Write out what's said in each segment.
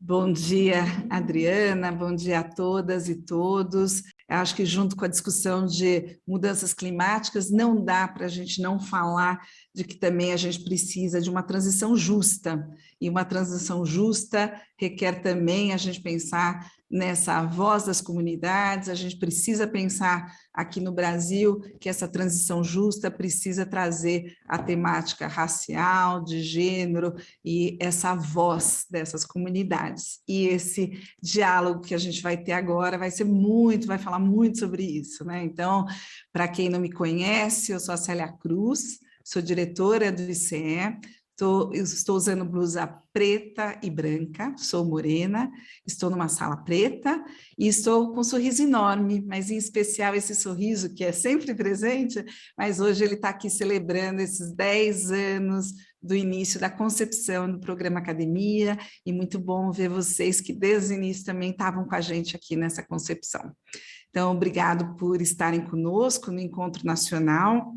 Bom dia, Adriana, bom dia a todas e todos. Eu acho que junto com a discussão de mudanças climáticas, não dá para a gente não falar de que também a gente precisa de uma transição justa. E uma transição justa requer também a gente pensar nessa voz das comunidades, a gente precisa pensar aqui no Brasil que essa transição justa precisa trazer a temática racial, de gênero e essa voz dessas comunidades. E esse diálogo que a gente vai ter agora vai falar muito sobre isso, né? Então, para quem não me conhece, eu sou a Célia Cruz, sou diretora do ICE, estou usando blusa preta e branca, sou morena, estou numa sala preta e estou com um sorriso enorme, mas em especial esse sorriso que é sempre presente, mas hoje ele está aqui celebrando esses 10 anos do início da concepção do programa Academia, e muito bom ver vocês que desde o início também estavam com a gente aqui nessa concepção. Então, obrigado por estarem conosco no Encontro Nacional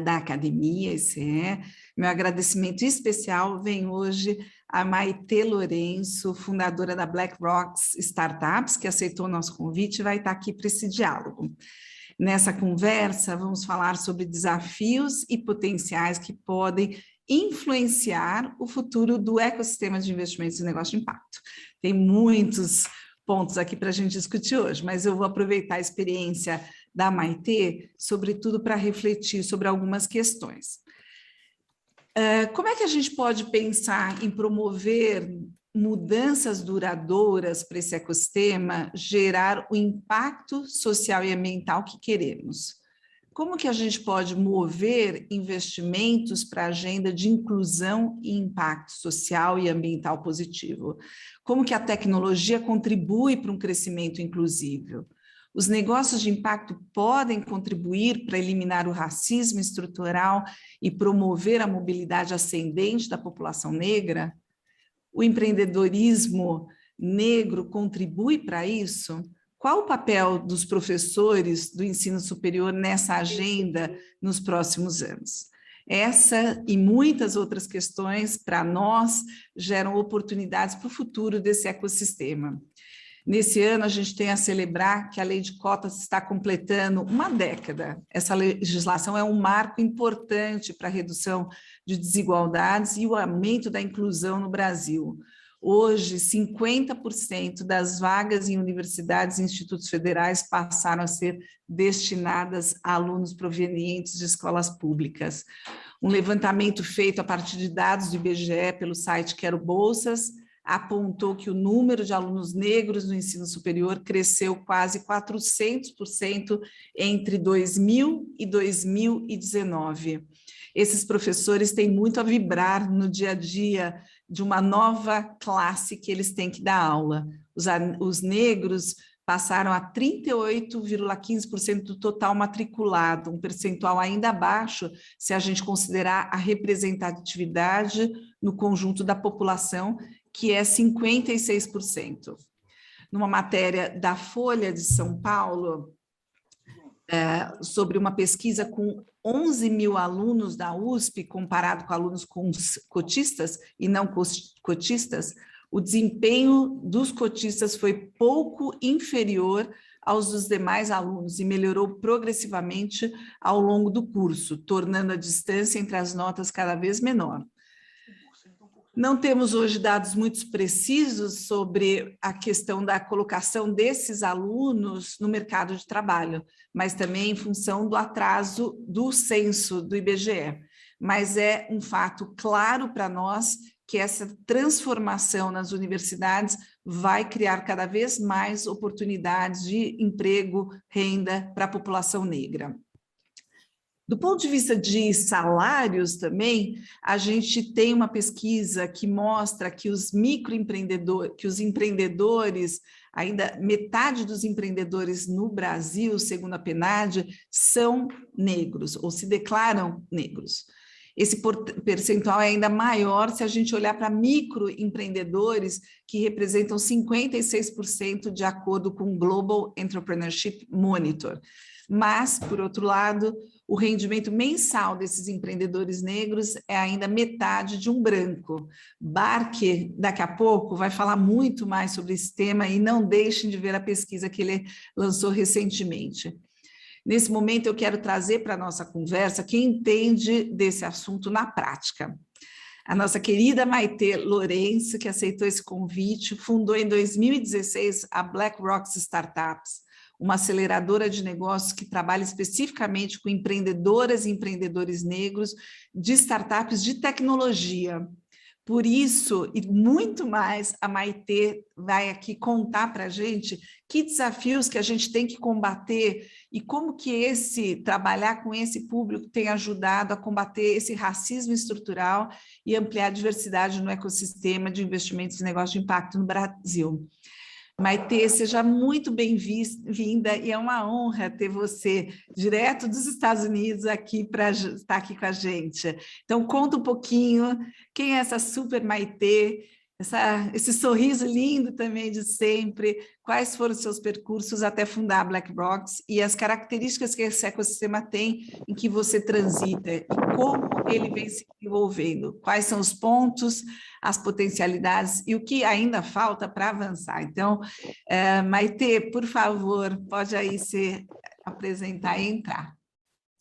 da Academia, ICE. Meu agradecimento especial vem hoje a Maitê Lourenço, fundadora da Black Rocks Startups, que aceitou o nosso convite e vai estar aqui para esse diálogo. Nessa conversa, vamos falar sobre desafios e potenciais que podem influenciar o futuro do ecossistema de investimentos e negócio de impacto. Tem muitos pontos aqui para a gente discutir hoje, mas eu vou aproveitar a experiência da Maitê, sobretudo para refletir sobre algumas questões. Como é que a gente pode pensar em promover mudanças duradouras para esse ecossistema, gerar o impacto social e ambiental que queremos? Como que a gente pode mover investimentos para a agenda de inclusão e impacto social e ambiental positivo? Como que a tecnologia contribui para um crescimento inclusivo? Os negócios de impacto podem contribuir para eliminar o racismo estrutural e promover a mobilidade ascendente da população negra? O empreendedorismo negro contribui para isso? Qual o papel dos professores do ensino superior nessa agenda nos próximos anos? Essa e muitas outras questões, para nós, geram oportunidades para o futuro desse ecossistema. Nesse ano, a gente tem a celebrar que a lei de cotas está completando uma década. Essa legislação é um marco importante para a redução de desigualdades e o aumento da inclusão no Brasil. Hoje, 50% das vagas em universidades e institutos federais passaram a ser destinadas a alunos provenientes de escolas públicas. Um levantamento feito a partir de dados do IBGE pelo site Quero Bolsas apontou que o número de alunos negros no ensino superior cresceu quase 400% entre 2000 e 2019. Esses professores têm muito a vibrar no dia a dia de uma nova classe que eles têm que dar aula. Os negros passaram a 38,15% do total matriculado, um percentual ainda baixo se a gente considerar a representatividade no conjunto da população, que é 56%. Numa matéria da Folha de São Paulo, sobre uma pesquisa com 11 mil alunos da USP, comparado com alunos cotistas e não cotistas, o desempenho dos cotistas foi pouco inferior aos dos demais alunos e melhorou progressivamente ao longo do curso, tornando a distância entre as notas cada vez menor. Não temos hoje dados muito precisos sobre a questão da colocação desses alunos no mercado de trabalho, mas também em função do atraso do censo do IBGE. Mas é um fato claro para nós que essa transformação nas universidades vai criar cada vez mais oportunidades de emprego, renda para a população negra. Do ponto de vista de salários também, a gente tem uma pesquisa que mostra que os microempreendedores, que os empreendedores, ainda metade dos empreendedores no Brasil, segundo a PNAD, são negros ou se declaram negros. Esse percentual é ainda maior se a gente olhar para microempreendedores, que representam 56% de acordo com o Global Entrepreneurship Monitor. mas, por outro lado, o rendimento mensal desses empreendedores negros é ainda metade de um branco. Barque, daqui a pouco, vai falar muito mais sobre esse tema e não deixem de ver a pesquisa que ele lançou recentemente. Nesse momento, eu quero trazer para a nossa conversa quem entende desse assunto na prática. A nossa querida Maitê Lourenço, que aceitou esse convite, fundou em 2016 a BlackRock Startups, uma aceleradora de negócios que trabalha especificamente com empreendedoras e empreendedores negros de startups de tecnologia. Por isso, e muito mais, a Maitê vai aqui contar para a gente que desafios que a gente tem que combater e como que trabalhar com esse público tem ajudado a combater esse racismo estrutural e ampliar a diversidade no ecossistema de investimentos e negócios de impacto no Brasil. Maitê, seja muito bem-vinda e é uma honra ter você direto dos Estados Unidos aqui para estar aqui com a gente. Então, conta um pouquinho quem é essa super Maitê, esse sorriso lindo também de sempre, quais foram os seus percursos até fundar a BlackRock e as características que esse ecossistema tem em que você transita e como ele vem se desenvolvendo, quais são os pontos, as potencialidades e o que ainda falta para avançar. Então, Maitê, por favor, pode aí se apresentar e entrar.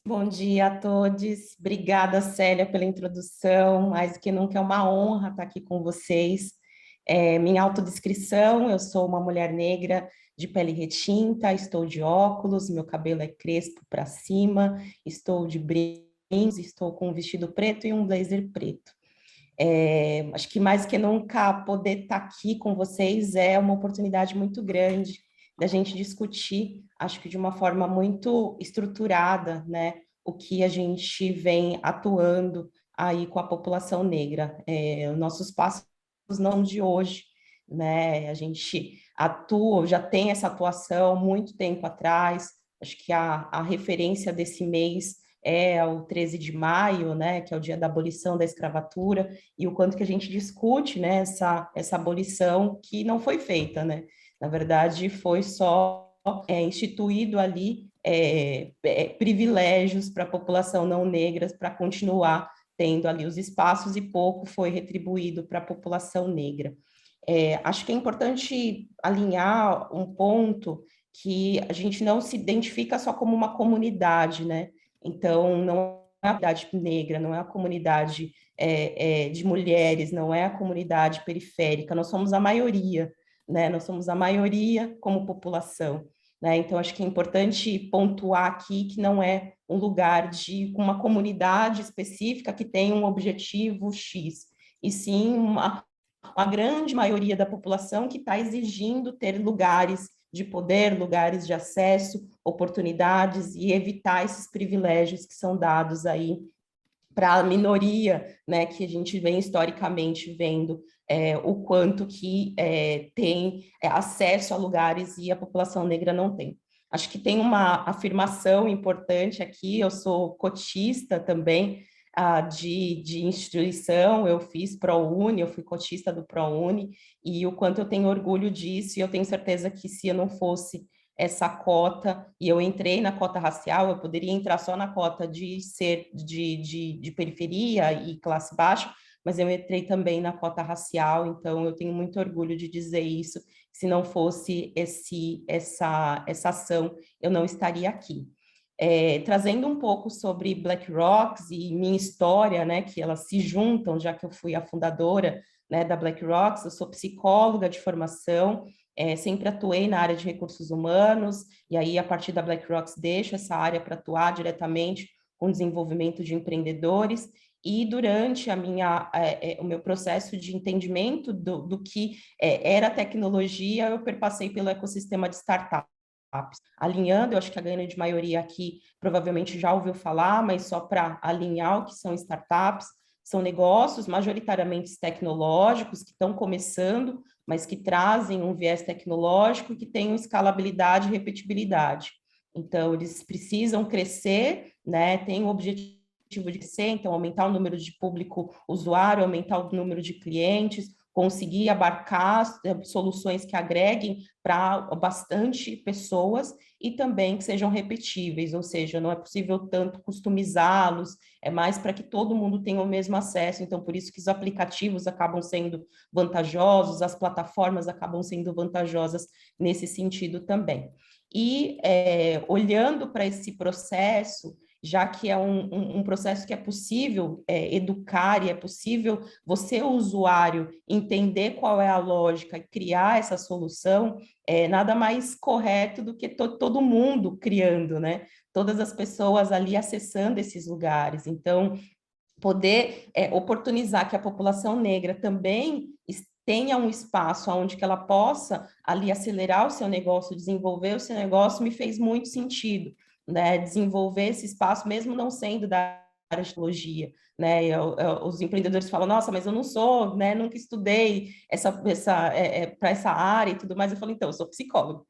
Bom dia a todos, obrigada Célia pela introdução, mais do que nunca é uma honra estar aqui com vocês. Minha autodescrição, eu sou uma mulher negra de pele retinta, estou de óculos, meu cabelo é crespo para cima, estou de brincos, estou com um vestido preto e um blazer preto. Acho que mais que nunca poder estar aqui com vocês é uma oportunidade muito grande da gente discutir, acho que de uma forma muito estruturada, né, o que a gente vem atuando aí com a população negra. Os nossos passos não de hoje, né, a gente atua, já tem essa atuação muito tempo atrás, acho que a referência desse mês é o 13 de maio, né, que é o dia da abolição da escravatura, e o quanto que a gente discute, né, essa abolição que não foi feita, né, na verdade foi só instituído ali privilégios para a população não negra para continuar tendo ali os espaços e pouco foi retribuído para a população negra. Acho que é importante alinhar um ponto que a gente não se identifica só como uma comunidade, né? Então, não é a comunidade negra, não é a comunidade de mulheres, não é a comunidade periférica, nós somos a maioria, né? Nós somos a maioria como população, né? Então, acho que é importante pontuar aqui que não é um lugar de uma comunidade específica que tem um objetivo X, e sim uma grande maioria da população que está exigindo ter lugares de poder, lugares de acesso, oportunidades e evitar esses privilégios que são dados aí para a minoria, né, que a gente vem historicamente vendo o quanto que tem acesso a lugares e a população negra não tem. Acho que tem uma afirmação importante aqui, eu sou cotista também, de instituição, eu fiz ProUni, eu fui cotista do ProUni, e o quanto eu tenho orgulho disso, e eu tenho certeza que se eu não fosse essa cota, e eu entrei na cota racial, eu poderia entrar só na cota de ser de periferia e classe baixa, mas eu entrei também na cota racial, então eu tenho muito orgulho de dizer isso, se não fosse essa ação, eu não estaria aqui. Trazendo um pouco sobre BlackRock e minha história, né, que elas se juntam, já que eu fui a fundadora, né, da BlackRock, eu sou psicóloga de formação, sempre atuei na área de recursos humanos, e aí a partir da BlackRock deixo essa área para atuar diretamente com desenvolvimento de empreendedores, e durante o meu processo de entendimento do que era tecnologia, eu perpassei pelo ecossistema de startups. Alinhando, eu acho que a grande maioria aqui provavelmente já ouviu falar, mas só para alinhar o que são startups, são negócios majoritariamente tecnológicos que estão começando, mas que trazem um viés tecnológico e que têm escalabilidade e repetibilidade. Então, eles precisam crescer, né? Tem o objetivo de crescer, então aumentar o número de público usuário, aumentar o número de clientes, conseguir abarcar soluções que agreguem para bastante pessoas e também que sejam repetíveis, ou seja, não é possível tanto customizá-los, é mais para que todo mundo tenha o mesmo acesso, então por isso que os aplicativos acabam sendo vantajosos, as plataformas acabam sendo vantajosas nesse sentido também. E olhando para esse processo, já que é um processo que é possível educar e é possível você, o usuário, entender qual é a lógica e criar essa solução, nada mais correto do que todo mundo criando, né? Todas as pessoas ali acessando esses lugares. Então, poder oportunizar que a população negra também tenha um espaço onde que ela possa ali acelerar o seu negócio, desenvolver o seu negócio, me fez muito sentido, né? Desenvolver esse espaço, mesmo não sendo da área de tecnologia, né? Os empreendedores falam, nossa, mas eu não sou, né? Nunca estudei para essa área e tudo mais. Eu falo, então, eu sou psicólogo.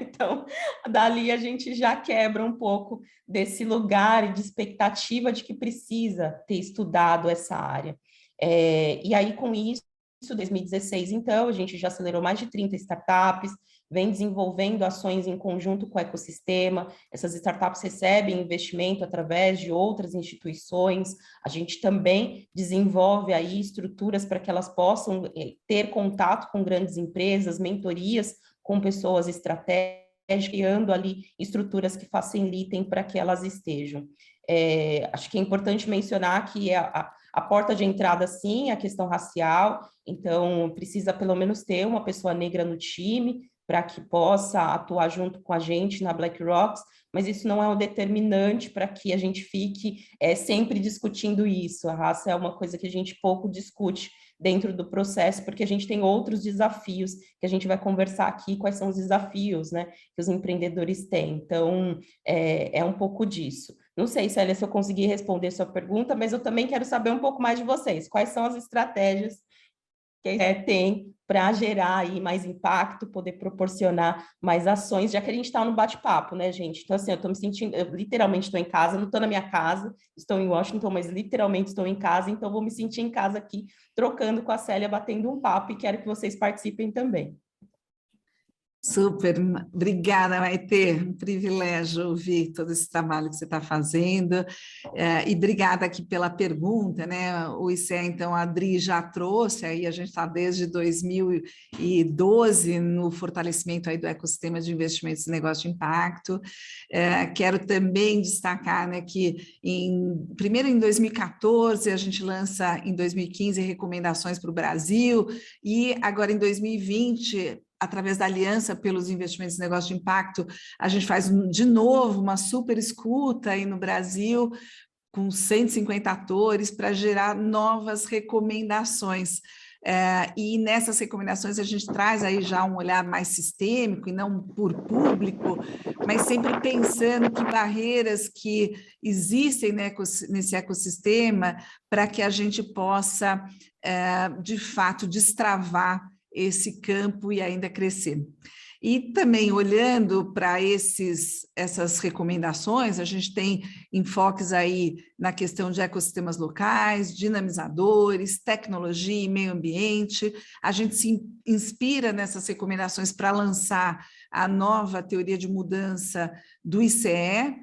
Então, dali a gente já quebra um pouco desse lugar e de expectativa de que precisa ter estudado essa área. E aí, com isso, 2016, então, a gente já acelerou mais de 30 startups, vem desenvolvendo ações em conjunto com o ecossistema, essas startups recebem investimento através de outras instituições, a gente também desenvolve aí estruturas para que elas possam ter contato com grandes empresas, mentorias com pessoas estratégicas, criando ali estruturas que facilitem para que elas estejam. Acho que é importante mencionar que a porta de entrada, sim, é a questão racial, então precisa pelo menos ter uma pessoa negra no time para que possa atuar junto com a gente na BlackRock, mas isso não é um determinante para que a gente fique sempre discutindo isso. A raça é uma coisa que a gente pouco discute dentro do processo, porque a gente tem outros desafios que a gente vai conversar aqui, quais são os desafios, né, que os empreendedores têm. Então, é um pouco disso. Não sei, Célia, se eu consegui responder sua pergunta, mas eu também quero saber um pouco mais de vocês. Quais são as estratégias que tem para gerar aí mais impacto, poder proporcionar mais ações, já que a gente está no bate-papo, né, gente? Então, assim, eu estou me sentindo, eu literalmente estou em casa, não estou na minha casa, estou em Washington, mas literalmente estou em casa, então vou me sentir em casa aqui, trocando com a Célia, batendo um papo, e quero que vocês participem também. Super, obrigada, Maitê, um privilégio ouvir todo esse trabalho que você está fazendo, e obrigada aqui pela pergunta, né? O ICE, então, a Adri já trouxe, aí a gente está desde 2012 no fortalecimento aí do ecossistema de investimentos e negócio de impacto. Quero também destacar, né, que primeiro em 2014 a gente lança em 2015 recomendações para o Brasil, e agora em 2020 através da Aliança pelos Investimentos e Negócios de Impacto, a gente faz de novo uma super escuta aí no Brasil, com 150 atores, para gerar novas recomendações. E nessas recomendações a gente traz aí já um olhar mais sistêmico e não por público, mas sempre pensando que barreiras que existem nesse ecossistema para que a gente possa, de fato, destravar esse campo e ainda crescer. E também olhando para essas recomendações, a gente tem enfoques aí na questão de ecossistemas locais, dinamizadores, tecnologia e meio ambiente. A gente se inspira nessas recomendações para lançar a nova teoria de mudança do ICE,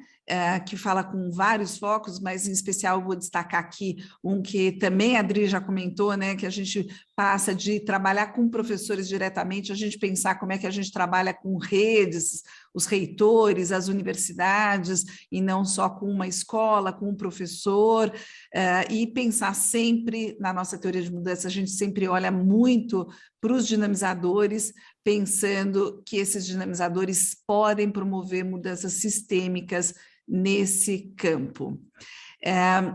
que fala com vários focos, mas em especial vou destacar aqui um que também a Adri já comentou, né, que a gente passa de trabalhar com professores diretamente, a gente pensar como é que a gente trabalha com redes, os reitores, as universidades, e não só com uma escola, com um professor, e pensar sempre, na nossa teoria de mudança, a gente sempre olha muito para os dinamizadores, pensando que esses dinamizadores podem promover mudanças sistêmicas nesse campo.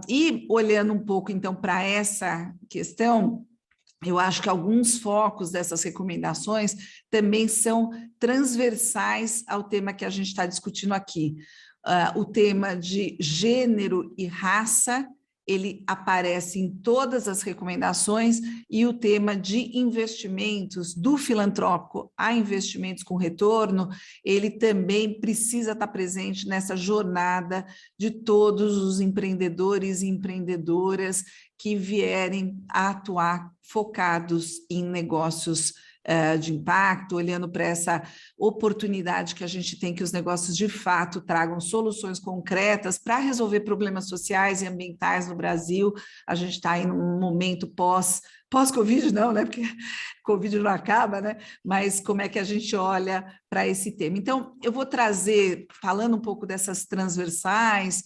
E olhando um pouco, então, para essa questão, eu acho que alguns focos dessas recomendações também são transversais ao tema que a gente está discutindo aqui. O tema de gênero e raça, ele aparece em todas as recomendações, e o tema de investimentos, do filantrópico a investimentos com retorno, ele também precisa estar presente nessa jornada de todos os empreendedores e empreendedoras que vierem a atuar focados em negócios de impacto, olhando para essa oportunidade que a gente tem, que os negócios de fato tragam soluções concretas para resolver problemas sociais e ambientais no Brasil. A gente está em um momento pós-Covid, não, né? Porque Covid não acaba, né? Mas como é que a gente olha para esse tema? Então, eu vou trazer, falando um pouco dessas transversais,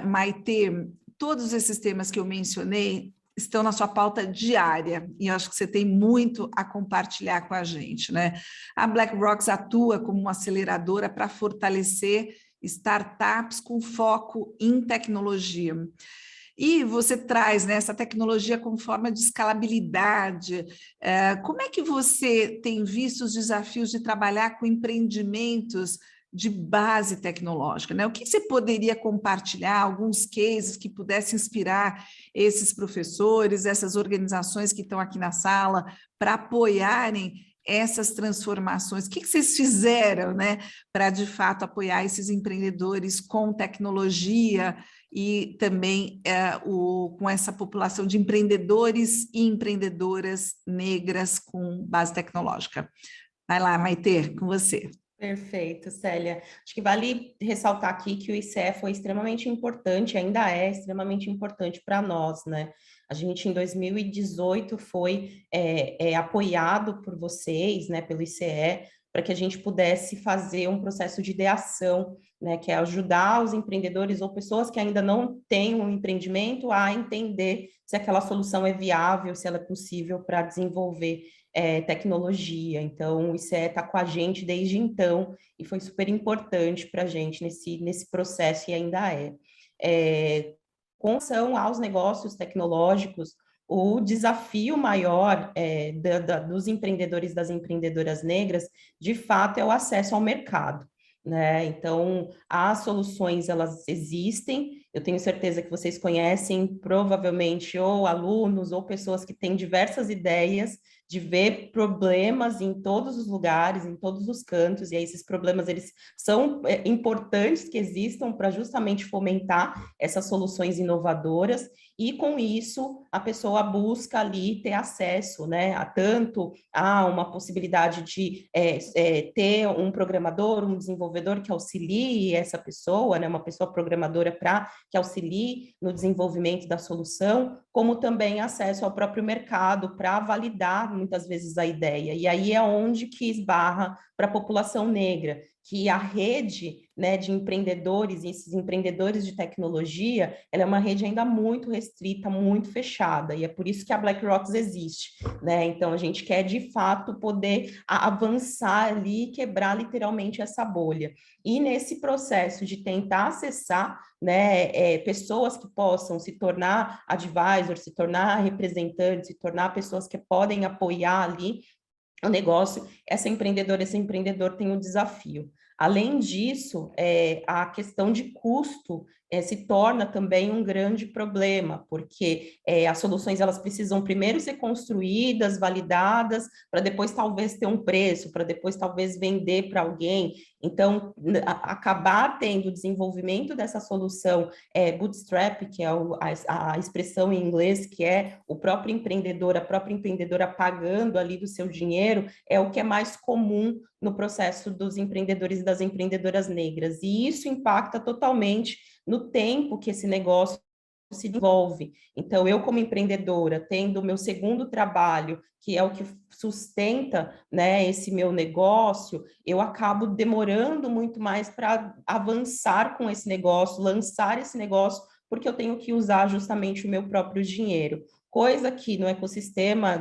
Maite, todos esses temas que eu mencionei estão na sua pauta diária, e eu acho que você tem muito a compartilhar com a gente, né? A BlackRock atua como uma aceleradora para fortalecer startups com foco em tecnologia. E você traz, né, essa tecnologia como forma de escalabilidade. Como é que você tem visto os desafios de trabalhar com empreendimentos de base tecnológica, né? O que você poderia compartilhar, alguns cases que pudessem inspirar esses professores, essas organizações que estão aqui na sala, para apoiarem essas transformações? O que vocês fizeram, né, para, de fato, apoiar esses empreendedores com tecnologia e também com essa população de empreendedores e empreendedoras negras com base tecnológica? Vai lá, Maite, com você. Perfeito, Célia. Acho que vale ressaltar aqui que o ICE foi extremamente importante, ainda é extremamente importante para nós, né? A gente, em 2018, foi apoiado por vocês, né, pelo ICE, para que a gente pudesse fazer um processo de ideação, né, que é ajudar os empreendedores ou pessoas que ainda não têm um empreendimento a entender se aquela solução é viável, se ela é possível para desenvolver tecnologia. Então, o ICE está com a gente desde então e foi super importante para a gente nesse processo e ainda é. Com relação aos negócios tecnológicos, o desafio maior dos empreendedores e das empreendedoras negras, de fato, é o acesso ao mercado, né? Então, as soluções, elas existem, eu tenho certeza que vocês conhecem, provavelmente, ou alunos, ou pessoas que têm diversas ideias de ver problemas em todos os lugares, em todos os cantos, e aí esses problemas, eles são importantes que existam para justamente fomentar essas soluções inovadoras, e com isso a pessoa busca ali ter acesso, né, a uma possibilidade de ter um programador, um desenvolvedor que auxilie essa pessoa, né, uma pessoa programadora que auxilie no desenvolvimento da solução, como também acesso ao próprio mercado para validar muitas vezes a ideia. E aí é onde que esbarra para a população negra, que a rede, né, de empreendedores, e esses empreendedores de tecnologia, ela é uma rede ainda muito restrita, muito fechada, e é por isso que a BlackRock existe, né? Então, a gente quer, de fato, poder avançar ali e quebrar literalmente essa bolha. E nesse processo de tentar acessar, né, pessoas que possam se tornar advisors, se tornar representantes, se tornar pessoas que podem apoiar ali o negócio, essa empreendedora, esse empreendedor tem um desafio. Além disso, a questão de custo se torna também um grande problema, porque as soluções, elas precisam primeiro ser construídas, validadas, para depois talvez ter um preço, para depois talvez vender para alguém. Então, acabar tendo o desenvolvimento dessa solução bootstrap, que é a expressão em inglês, que é o próprio empreendedor, a própria empreendedora pagando ali do seu dinheiro, é o que é mais comum no processo dos empreendedores e das empreendedoras negras. E isso impacta totalmente no tempo que esse negócio se desenvolve. Então, eu como empreendedora, tendo o meu segundo trabalho, que é o que sustenta, né, esse meu negócio, eu acabo demorando muito mais para avançar com esse negócio, lançar esse negócio, porque eu tenho que usar justamente o meu próprio dinheiro. Coisa que no ecossistema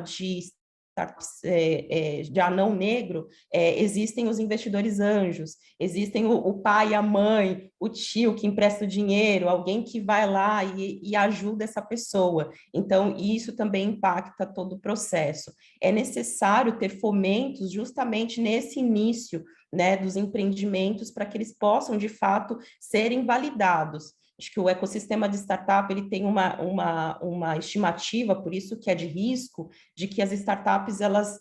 de anão negro, existem os investidores anjos, existem o pai, a mãe, o tio que empresta o dinheiro, alguém que vai lá e ajuda essa pessoa. Então, isso também impacta todo o processo. É necessário ter fomentos justamente nesse início, né, dos empreendimentos, para que eles possam, de fato, serem validados. Acho que o ecossistema de startup ele tem uma estimativa, por isso que é de risco, de que as startups, elas,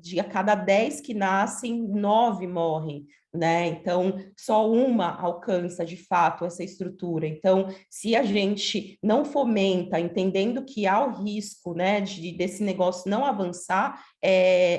de a cada 10 que nascem, 9 morrem, né? Então, só uma alcança de fato essa estrutura. Então, se a gente não fomenta, entendendo que há o risco, né, desse negócio não avançar,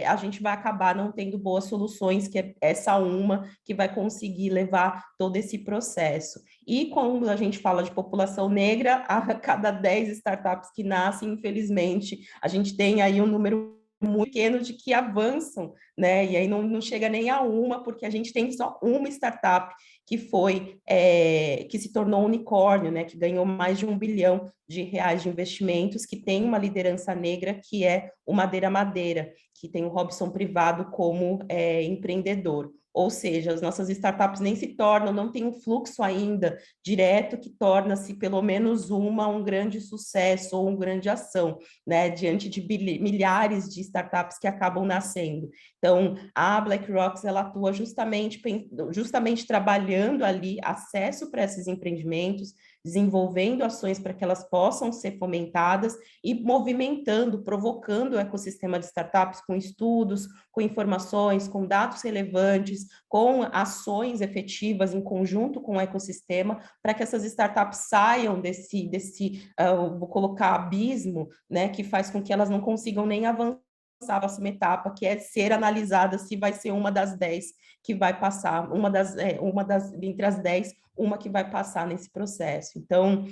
a gente vai acabar não tendo boas soluções, que é essa uma que vai conseguir levar todo esse processo. E quando a gente fala de população negra, a cada 10 startups que nascem, infelizmente, a gente tem aí um número muito pequeno de que avançam, né? E aí não chega nem a uma, porque a gente tem só uma startup que que se tornou unicórnio, né? Que ganhou mais de R$ 1 bilhão de investimentos, que tem uma liderança negra, que é o Madeira Madeira, que tem o Robson Privado como empreendedor. Ou seja, as nossas startups nem se tornam, não tem um fluxo ainda direto que torna-se pelo menos um grande sucesso ou uma grande ação, né, diante de milhares de startups que acabam nascendo. Então, a BlackRock, ela atua justamente trabalhando ali acesso para esses empreendimentos, desenvolvendo ações para que elas possam ser fomentadas e movimentando, provocando o ecossistema de startups com estudos, com informações, com dados relevantes, com ações efetivas em conjunto com o ecossistema, para que essas startups saiam desse vou colocar abismo, né, que faz com que elas não consigam nem avançar a próxima etapa, que é ser analisada se vai ser uma das 10 que vai passar, entre as 10, uma que vai passar nesse processo. Então,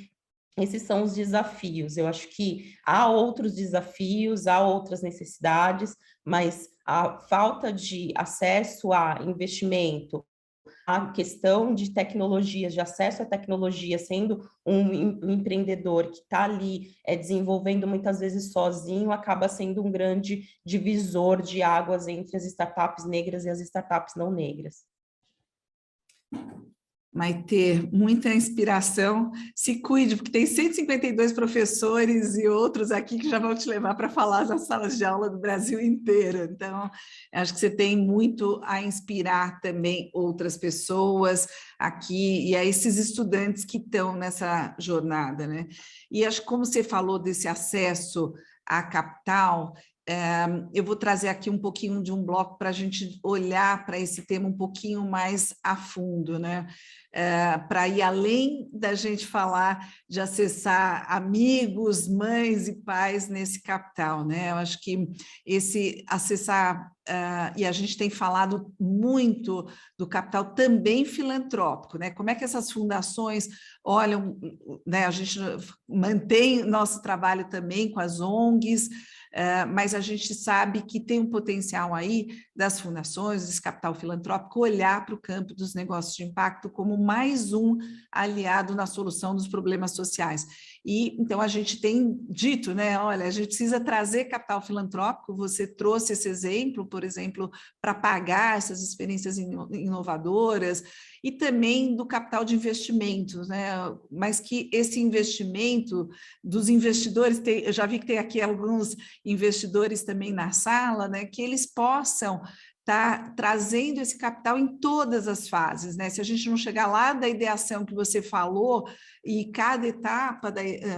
esses são os desafios. Eu acho que há outros desafios, há outras necessidades, mas a falta de acesso a investimento, a questão de tecnologias, de acesso à tecnologia, sendo um empreendedor que está ali desenvolvendo muitas vezes sozinho, acaba sendo um grande divisor de águas entre as startups negras e as startups não negras. Maitê, muita inspiração. Se cuide, porque tem 152 professores e outros aqui que já vão te levar para falar nas salas de aula do Brasil inteiro. Então, acho que você tem muito a inspirar também outras pessoas aqui e a esses estudantes que estão nessa jornada, né? E acho que como você falou desse acesso à capital, eu vou trazer aqui um pouquinho de um bloco para a gente olhar para esse tema um pouquinho mais a fundo, né? Para ir além da gente falar de acessar amigos, mães e pais nesse capital, né? Eu acho que esse acessar, e a gente tem falado muito do capital também filantrópico, né? Como é que essas fundações olham, né? A gente mantém nosso trabalho também com as ONGs, mas a gente sabe que tem um potencial aí das fundações, desse capital filantrópico, olhar para o campo dos negócios de impacto como mais um aliado na solução dos problemas sociais. E então a gente tem dito, né, olha, a gente precisa trazer capital filantrópico, você trouxe esse exemplo, por exemplo, para pagar essas experiências inovadoras, e também do capital de investimentos, né? Mas que esse investimento dos investidores, eu já vi que tem aqui alguns investidores também na sala, né? Que eles possam estar trazendo esse capital em todas as fases, né? Se a gente não chegar lá da ideação que você falou, e cada etapa,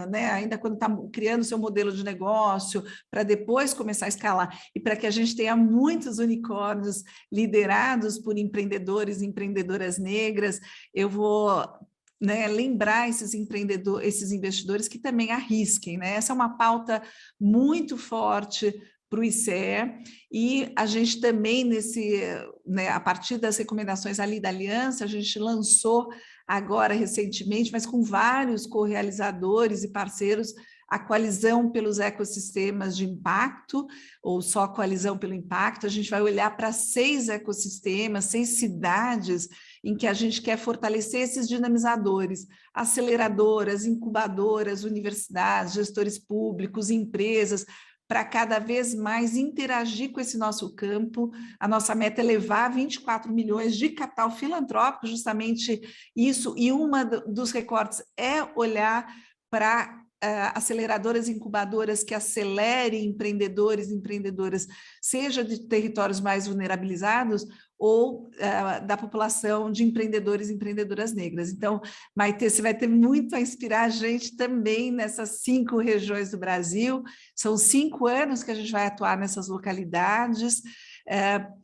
né, ainda quando está criando seu modelo de negócio, para depois começar a escalar, e para que a gente tenha muitos unicórnios liderados por empreendedores e empreendedoras negras, eu vou, né, lembrar esses investidores que também arrisquem, né? Essa é uma pauta muito forte para o ICE, e a gente também, né, a partir das recomendações ali da Aliança, a gente lançou agora recentemente, mas com vários co-realizadores e parceiros, a coalizão pelos ecossistemas de impacto, ou só a coalizão pelo impacto. A gente vai olhar para 6 ecossistemas, 6 cidades, em que a gente quer fortalecer esses dinamizadores, aceleradoras, incubadoras, universidades, gestores públicos, empresas, para cada vez mais interagir com esse nosso campo. A nossa meta é levar 24 milhões de capital filantrópico, justamente isso, e uma dos recortes é olhar para aceleradoras, incubadoras que acelerem empreendedores e empreendedoras, seja de territórios mais vulnerabilizados ou da população de empreendedores e empreendedoras negras. Então, Maitê, você vai ter muito a inspirar a gente também nessas 5 regiões do Brasil. São 5 anos que a gente vai atuar nessas localidades,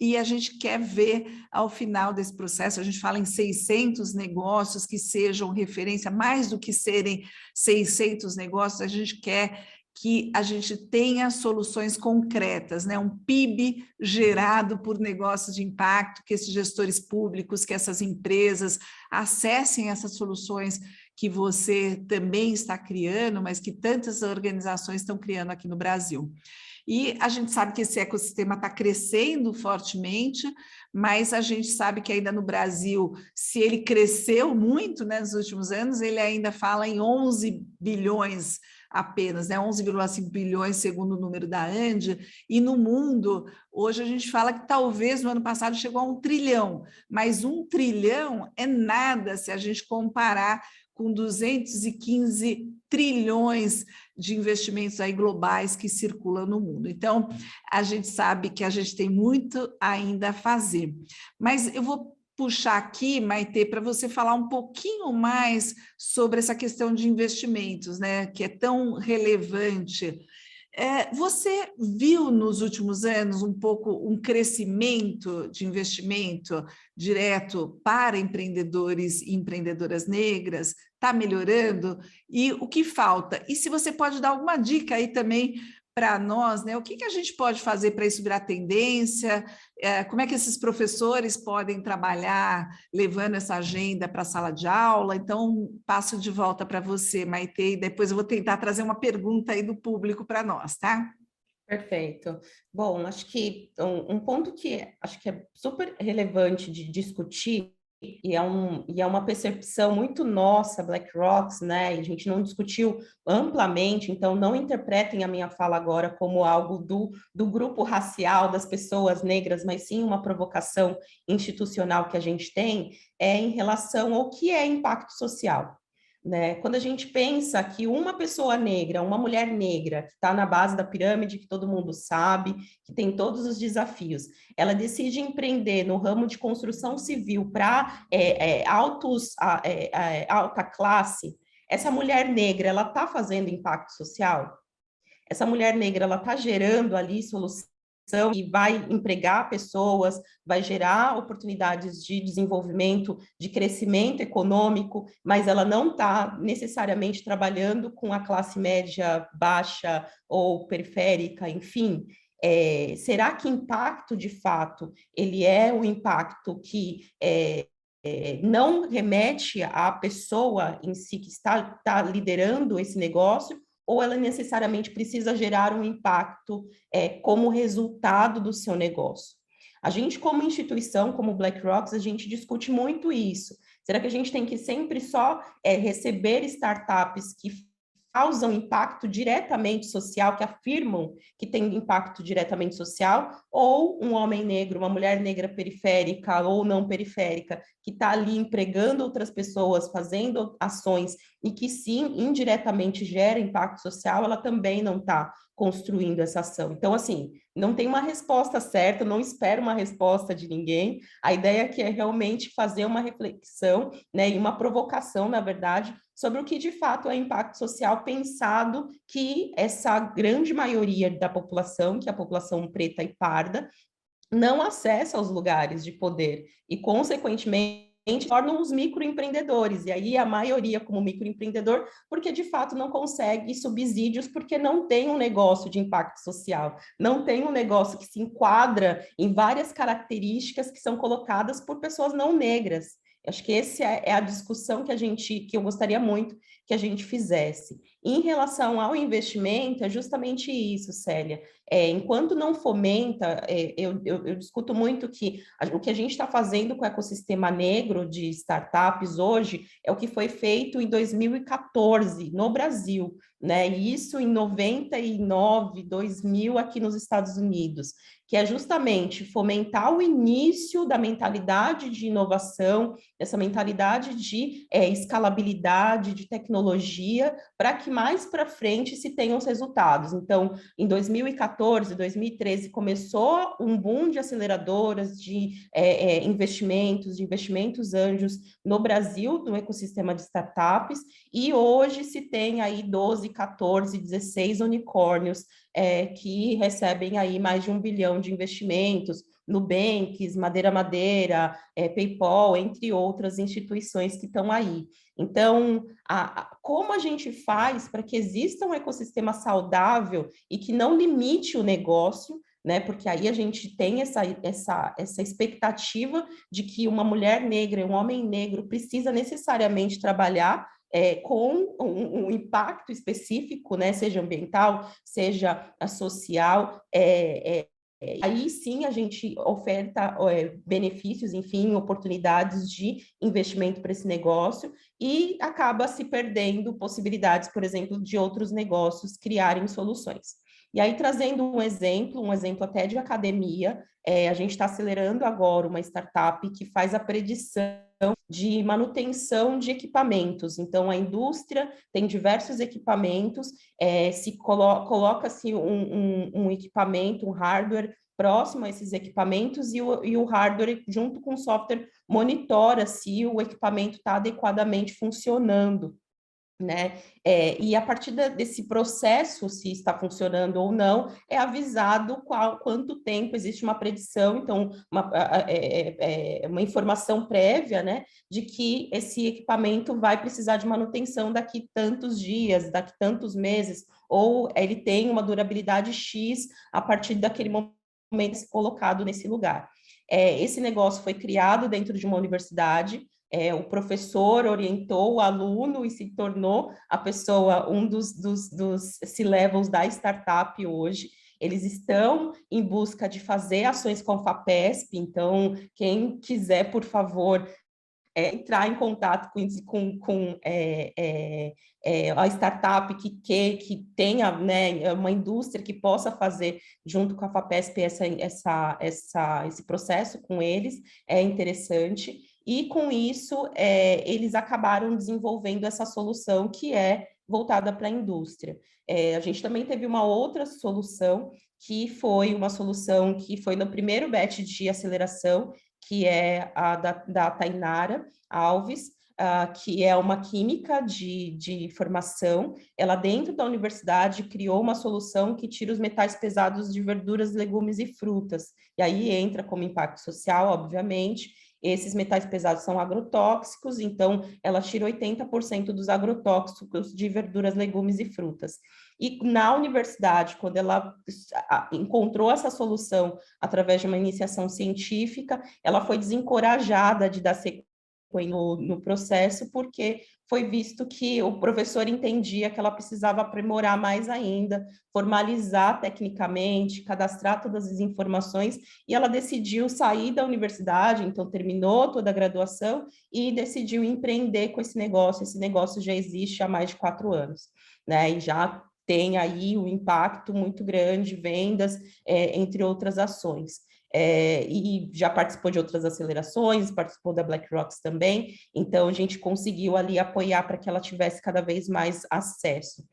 e a gente quer ver, ao final desse processo, a gente fala em 600 negócios que sejam referência, mais do que serem 600 negócios, a gente quer que a gente tenha soluções concretas, né? Um PIB gerado por negócios de impacto, que esses gestores públicos, que essas empresas acessem essas soluções que você também está criando, mas que tantas organizações estão criando aqui no Brasil. E a gente sabe que esse ecossistema está crescendo fortemente, mas a gente sabe que ainda no Brasil, se ele cresceu muito, né, nos últimos anos, ele ainda fala em 11 bilhões apenas, né, 11,5 bilhões segundo o número da ANDI, e no mundo, hoje a gente fala que talvez no ano passado chegou a 1 trilhão, mas 1 trilhão é nada se a gente comparar com 215 trilhões de investimentos aí globais que circulam no mundo. Então, a gente sabe que a gente tem muito ainda a fazer. Mas eu vou puxar aqui, Maitê, para você falar um pouquinho mais sobre essa questão de investimentos, né, que é tão relevante. Você viu nos últimos anos um pouco um crescimento de investimento direto para empreendedores e empreendedoras negras? Está melhorando? E o que falta? E se você pode dar alguma dica aí também para nós, né? O que a gente pode fazer para isso virar tendência? Como é que esses professores podem trabalhar levando essa agenda para a sala de aula? Então, passo de volta para você, Maitê, e depois eu vou tentar trazer uma pergunta aí do público para nós, tá? Perfeito. Bom, acho que um ponto que acho que é super relevante de discutir e é uma percepção muito nossa, BlackRock, né? E a gente não discutiu amplamente, então não interpretem a minha fala agora como algo do grupo racial das pessoas negras, mas sim uma provocação institucional que a gente tem em relação ao que é impacto social. Né? Quando a gente pensa que uma pessoa negra, uma mulher negra, que está na base da pirâmide, que todo mundo sabe, que tem todos os desafios, ela decide empreender no ramo de construção civil para alta classe, essa mulher negra, ela está fazendo impacto social? Essa mulher negra, ela está gerando ali solução e vai empregar pessoas, vai gerar oportunidades de desenvolvimento, de crescimento econômico, mas ela não está necessariamente trabalhando com a classe média baixa ou periférica, enfim. Será que impacto, de fato, ele é o impacto que não remete à pessoa em si que está liderando esse negócio, ou ela necessariamente precisa gerar um impacto como resultado do seu negócio? A gente, como instituição, como BlackRock, a gente discute muito isso. Será que a gente tem que sempre só receber startups que causam impacto diretamente social, que afirmam que tem impacto diretamente social, ou um homem negro, uma mulher negra periférica ou não periférica, que está ali empregando outras pessoas, fazendo ações e que sim, indiretamente gera impacto social, ela também não está construindo essa ação. Então, assim, não tem uma resposta certa, não espero uma resposta de ninguém. A ideia aqui é realmente fazer uma reflexão, né, e uma provocação, na verdade, sobre o que de fato é impacto social, pensado que essa grande maioria da população, que é a população preta e parda, não acessa os lugares de poder e, consequentemente, tornam os microempreendedores, e aí a maioria como microempreendedor, porque de fato não consegue subsídios, porque não tem um negócio de impacto social, não tem um negócio que se enquadra em várias características que são colocadas por pessoas não negras. Acho que essa é a discussão que eu gostaria muito que a gente fizesse. Em relação ao investimento, é justamente isso, Célia. Enquanto não fomenta, eu discuto muito que o que a gente está fazendo com o ecossistema negro de startups hoje é o que foi feito em 2014 no Brasil, né? E isso em 99, 2000 aqui nos Estados Unidos, que é justamente fomentar o início da mentalidade de inovação, essa mentalidade de escalabilidade, de tecnologia, tecnologia para que mais para frente se tenham os resultados. Então, em 2014, 2013, começou um boom de aceleradoras, de investimentos anjos no Brasil, no ecossistema de startups, e hoje se tem aí 12, 14, 16 unicórnios que recebem aí mais de 1 bilhão de investimentos, Nubanks, Madeira, PayPal, entre outras instituições que estão aí. Então, como a gente faz para que exista um ecossistema saudável e que não limite o negócio, né? Porque aí a gente tem essa expectativa de que uma mulher negra e um homem negro precisa necessariamente trabalhar com um impacto específico, né? Seja ambiental, seja social, aí sim a gente oferta benefícios, enfim, oportunidades de investimento para esse negócio e acaba se perdendo possibilidades, por exemplo, de outros negócios criarem soluções. E aí, trazendo um exemplo até de academia, a gente está acelerando agora uma startup que faz a predição de manutenção de equipamentos. Então, a indústria tem diversos equipamentos, se coloca-se um equipamento, um hardware próximo a esses equipamentos e o hardware, junto com o software, monitora se o equipamento está adequadamente funcionando, né? E a partir desse processo, se está funcionando ou não, é avisado quanto tempo existe uma predição, então uma informação prévia, né, de que esse equipamento vai precisar de manutenção daqui tantos dias, daqui tantos meses, ou ele tem uma durabilidade X a partir daquele momento colocado nesse lugar. Esse negócio foi criado dentro de uma universidade. O professor orientou o aluno e se tornou a pessoa, um dos C-levels da startup hoje. Eles estão em busca de fazer ações com a FAPESP, então, quem quiser, por favor, entrar em contato com a startup que tenha, né, uma indústria que possa fazer junto com a FAPESP esse processo com eles, é interessante. E com isso, eles acabaram desenvolvendo essa solução que é voltada para a indústria. A gente também teve uma outra solução, que foi uma solução que foi no primeiro batch de aceleração, que é a da Tainara Alves, que é uma química de formação. Ela, dentro da universidade, criou uma solução que tira os metais pesados de verduras, legumes e frutas. E aí entra como impacto social, obviamente. Esses metais pesados são agrotóxicos, então ela tira 80% dos agrotóxicos de verduras, legumes e frutas. E na universidade, quando ela encontrou essa solução através de uma iniciação científica, ela foi desencorajada de dar sequência no processo, porque foi visto que o professor entendia que ela precisava aprimorar mais ainda, formalizar tecnicamente, cadastrar todas as informações, e ela decidiu sair da universidade, então terminou toda a graduação e decidiu empreender com esse negócio já existe há mais de 4 anos, né, e já tem aí um impacto muito grande, vendas, entre outras ações. E já participou de outras acelerações, participou da BlackRock também, então a gente conseguiu ali apoiar para que ela tivesse cada vez mais acesso.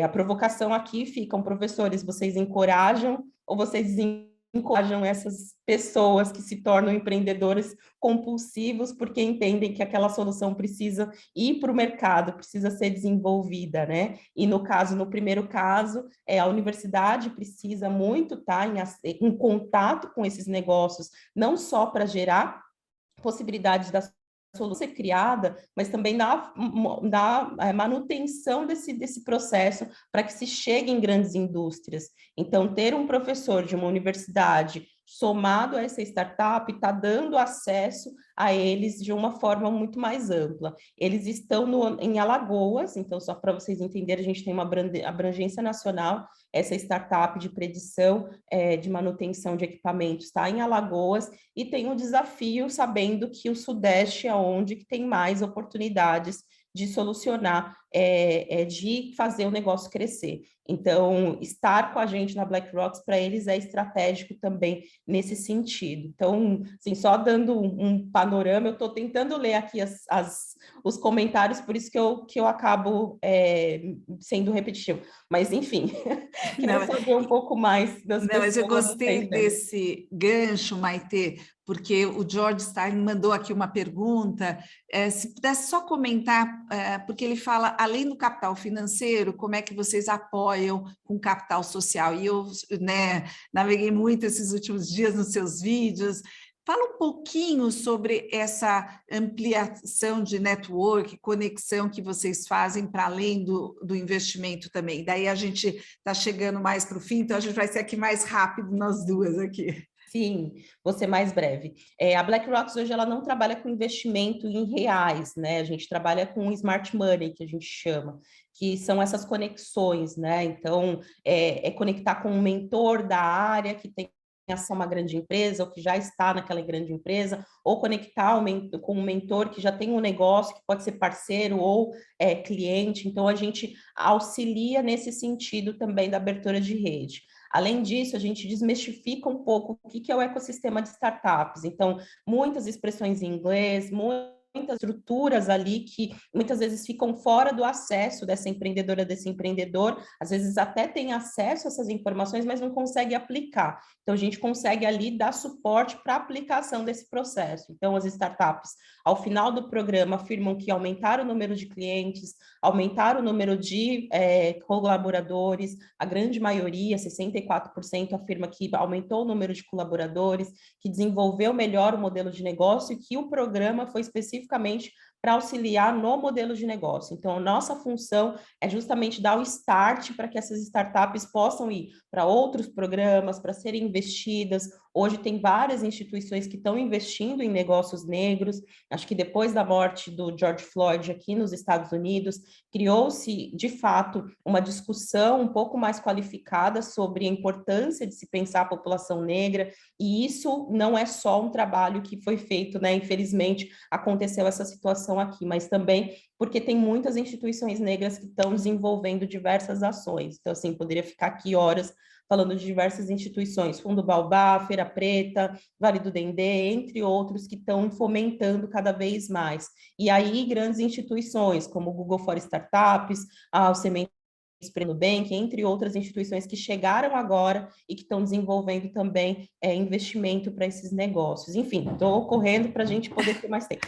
A provocação aqui fica, professores, vocês encorajam ou vocês encorajam essas pessoas que se tornam empreendedores compulsivos porque entendem que aquela solução precisa ir para o mercado, precisa ser desenvolvida, né? E no primeiro caso, a universidade precisa muito estar em contato com esses negócios, não só para gerar possibilidades da solução ser criada, mas também da manutenção desse processo para que se chegue em grandes indústrias. Então, ter um professor de uma universidade somado a essa startup está dando acesso a eles de uma forma muito mais ampla. Eles estão em Alagoas, então, só para vocês entenderem, a gente tem uma abrangência nacional. Essa startup de predição, de manutenção de equipamentos está em Alagoas e tem um desafio sabendo que o Sudeste é onde que tem mais oportunidades de solucionar de fazer o negócio crescer. Então, estar com a gente na BlackRock para eles é estratégico também nesse sentido. Então, assim, só dando um panorama, eu estou tentando ler aqui os comentários, por isso que eu acabo sendo repetitivo. Mas, enfim, quero saber um pouco mais das Não, mas eu pessoas gostei tentando. desse gancho, Maitê, porque o George Stein mandou aqui uma pergunta, se pudesse só comentar, porque ele fala, além do capital financeiro, como é que vocês apoiam com capital social? E eu, né, naveguei muito esses últimos dias nos seus vídeos. Fala um pouquinho sobre essa ampliação de network, conexão que vocês fazem para além do investimento também. Daí a gente está chegando mais para o fim, então a gente vai ser aqui mais rápido nós duas aqui. Sim, vou ser mais breve. A BlackRock hoje ela não trabalha com investimento em reais, né? A gente trabalha com smart money, que a gente chama, que são essas conexões, né? Então, conectar com um mentor da área que tem ação a uma grande empresa, ou que já está naquela grande empresa, ou conectar com um mentor que já tem um negócio, que pode ser parceiro ou cliente. Então, a gente auxilia nesse sentido também da abertura de rede. Além disso, a gente desmistifica um pouco o que é o ecossistema de startups. Então, muitas expressões em inglês, muitas estruturas ali que muitas vezes ficam fora do acesso dessa empreendedora, desse empreendedor, às vezes até tem acesso a essas informações, mas não consegue aplicar. Então, a gente consegue ali dar suporte para a aplicação desse processo. Então, as startups, ao final do programa, afirmam que aumentaram o número de clientes, aumentaram o número de colaboradores, a grande maioria, 64%, afirma que aumentou o número de colaboradores, que desenvolveu melhor o modelo de negócio e que o programa foi especificamente para auxiliar no modelo de negócio. Então, a nossa função é justamente dar o start para que essas startups possam ir para outros programas, para serem investidas. Hoje tem várias instituições que estão investindo em negócios negros. Acho que depois da morte do George Floyd aqui nos Estados Unidos, criou-se, de fato, uma discussão um pouco mais qualificada sobre a importância de se pensar a população negra, e isso não é só um trabalho que foi feito, né? Infelizmente, aconteceu essa situação aqui, mas também porque tem muitas instituições negras que estão desenvolvendo diversas ações. Então, assim, poderia ficar aqui horas falando de diversas instituições, Fundo Baobá, Feira Preta, Vale do Dendê, entre outros, que estão fomentando cada vez mais. E aí, grandes instituições, como o Google for Startups, o Semente Nubank, entre outras instituições que chegaram agora e que estão desenvolvendo também investimento para esses negócios. Enfim, estou correndo para a gente poder ter mais tempo.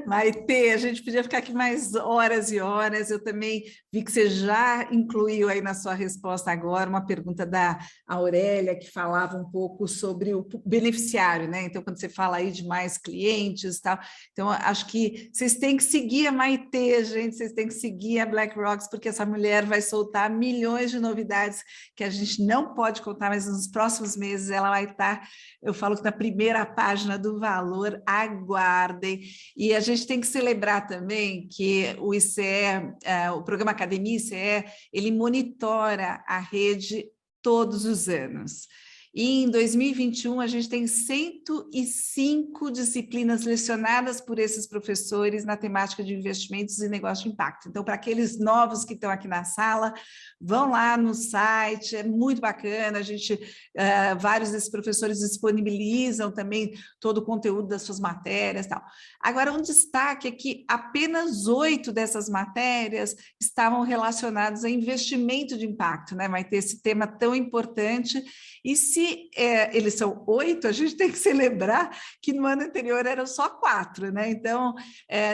Maitê, a gente podia ficar aqui mais horas e horas. Eu também vi que você já incluiu aí na sua resposta agora uma pergunta da Aurélia, que falava um pouco sobre o beneficiário, né? Então, quando você fala aí de mais clientes e tal, então acho que vocês têm que seguir a Maitê, gente, vocês têm que seguir a BlackRock, porque essa mulher vai soltar milhões de novidades que a gente não pode contar, mas nos próximos meses ela vai estar, eu falo que na primeira página do Valor, aguardem. E a gente tem que celebrar também que o ICE, o programa Academia ICE, ele monitora a rede todos os anos. E em 2021, a gente tem 105 disciplinas lecionadas por esses professores na temática de investimentos e negócio de impacto. Então, para aqueles novos que estão aqui na sala, vão lá no site, é muito bacana, a gente, vários desses professores disponibilizam também todo o conteúdo das suas matérias e tal. Agora, um destaque é que apenas 8 dessas matérias estavam relacionadas a investimento de impacto, né? Vai ter esse tema tão importante. E se eles são 8, a gente tem que celebrar que no ano anterior eram só 4, né? Então,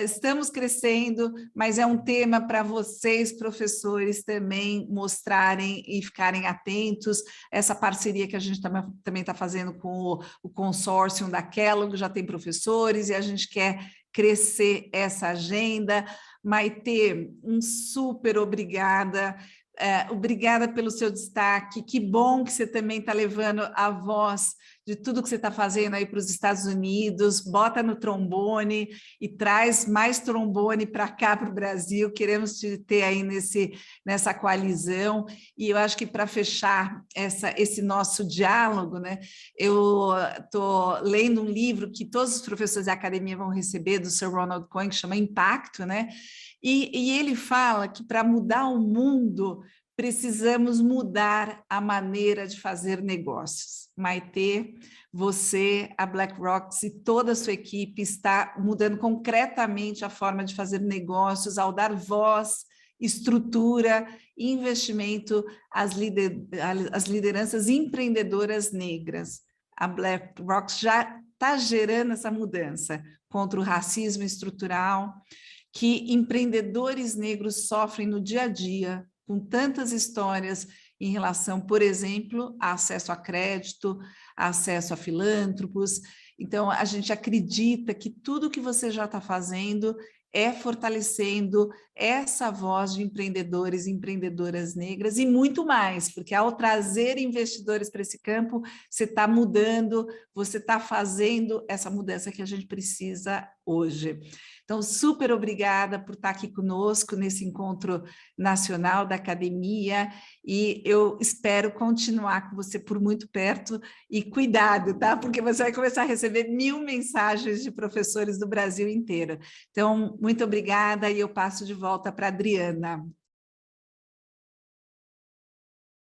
estamos crescendo, mas é um tema para vocês, professores, também mostrarem e ficarem atentos. Essa parceria que a gente também está fazendo com o consórcio da Kellogg, já tem professores, e a gente quer crescer essa agenda. Maitê, um super obrigada. Obrigada pelo seu destaque, que bom que você também está levando a voz de tudo que você está fazendo aí para os Estados Unidos, bota no trombone e traz mais trombone para cá, para o Brasil, queremos te ter aí nessa coalizão, e eu acho que para fechar esse nosso diálogo, né, eu estou lendo um livro que todos os professores da academia vão receber, do Sir Ronald Cohen, que chama Impacto, né? E ele fala que para mudar o mundo, precisamos mudar a maneira de fazer negócios. Maitê, você, a BlackRock e toda a sua equipe está mudando concretamente a forma de fazer negócios ao dar voz, estrutura e investimento às lideranças empreendedoras negras. A BlackRock já está gerando essa mudança contra o racismo estrutural que empreendedores negros sofrem no dia a dia, com tantas histórias em relação, por exemplo, a acesso a crédito, a acesso a filântropos. Então, a gente acredita que tudo que você já está fazendo é fortalecendo essa voz de empreendedores e empreendedoras negras e muito mais, porque ao trazer investidores para esse campo, você está mudando, você está fazendo essa mudança que a gente precisa hoje. Então, super obrigada por estar aqui conosco nesse encontro nacional da academia e eu espero continuar com você por muito perto e cuidado, tá? Porque você vai começar a receber 1000 mensagens de professores do Brasil inteiro. Então, muito obrigada e eu passo de volta para a Adriana.